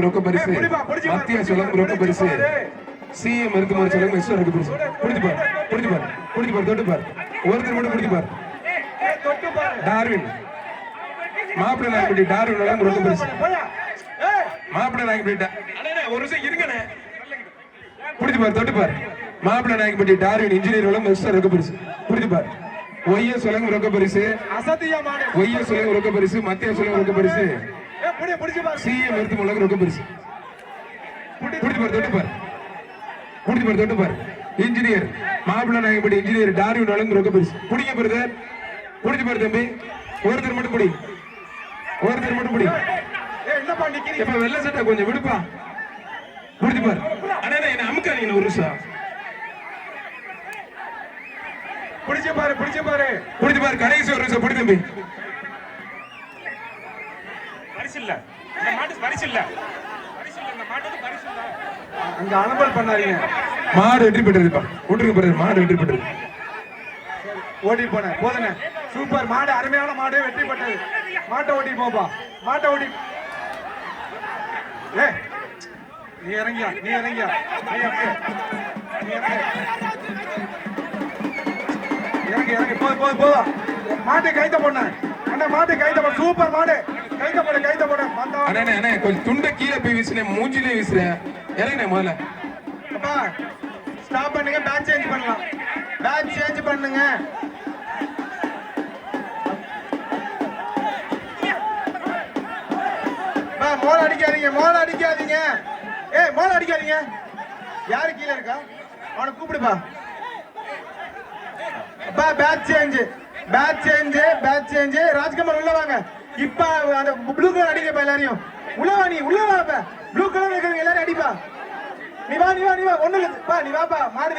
ரொக்க பரிசு மத்திய சொல்லம் ரொக்க பரிசு சிஎம் இருக்குமாறு சொல்லம் எக்ஸ்ட்ரா ரொக்க பரிசு புடிச்சு பார் தொட்டு பார் ஒருத்தர் மட்டும் புடிச்சு பார் டார்வின் மாப்பிள்ளை நாயகப்பட்டி டார்வின் ரொக்க பரிசு மாப்பிள்ளை நாயகப்பட்டி ஒரு நிமிஷம் இருங்கண்ணே புடிச்சு பார் தொட்டு பார் மாப்பிள்ளை நாயகப்பட்டி டார்வின் இன்ஜினியர் வளம் எக்ஸ்ட்ரா ரொக்க பரிசு புடிச்சு பார் ஒய்ய சொல்லம் ரொக்க பரிசு ஒய்ய சொல்லம் ரொக்க பரிசு மத்திய சொல்லம் ரொக்க பரிசு சிஎம் எடுத்து முழங்க ரொக்க பரிசு தொட்டு பார் இன்ஜினியர் மாப்பிள்ளை நாயகப்பட்டி இன்ஜினியர் டார்வின் வழங்கும் ரொக்க பரிசு புடிங்க பிரதர் புடிச்சு பாரு தம்பி ஒருத்தர் மட்டும் புடி இப்ப வெள்ள சட்டை கொஞ்சம் விடுப்பா புடிச்சு பாரு அண்ணா என்ன அமுக்காதீங்க ஒரு நிமிஷம் புடிச்சு பாரு கடைசி ஒரு நிமிஷம் புடி தம்பி அங்க அனுப்பல் பண்ணாதீங்க மாடு வெற்றி பெற்றிருப்பா விட்டுருங்க பிறகு மாடு வெற்றி பெற்றது ஓட்டி போன போதுனே சூப்பர் மாடு அருமையான மாடு வெற்றி பெற்றது மாட்டை ஓட்டி போப்பா மாட்டை ஓட்டி நீ இறங்கியா இறங்கி போ மாட்டை கைத்த போன அண்ணா மாட்டை கைத்த போன சூப்பர் மாடு கைத்த போட அண்ணே கொஞ்சம் துண்டை கீழே போய் வீசுனேன் மூஞ்சிலே வீசுறேன் இறங்கினே முதல்ல ஸ்டாப் பண்ணுங்க பேட்ச் சேஞ்ச் பண்ணலாம் பேட்ச் சேஞ்ச் பண்ணுங்க மோள அடிக்காதீங்க மோள அடிக்காதீங்க யாரு கீழே இருக்கா அவனை கூப்பிடுப்பா பேட்ச் சேஞ்ச் ராஜ்குமார் உள்ள வாங்க இப்ப அந்த ப்ளூ கலர் அடிக்கப்பா எல்லாரையும் உள்ள வா ப்ளூ கலர் இருக்கிறவங்க எல்லாரும் அடிப்பா நீ வா ஒண்ணு நீ வாப்பா மாடு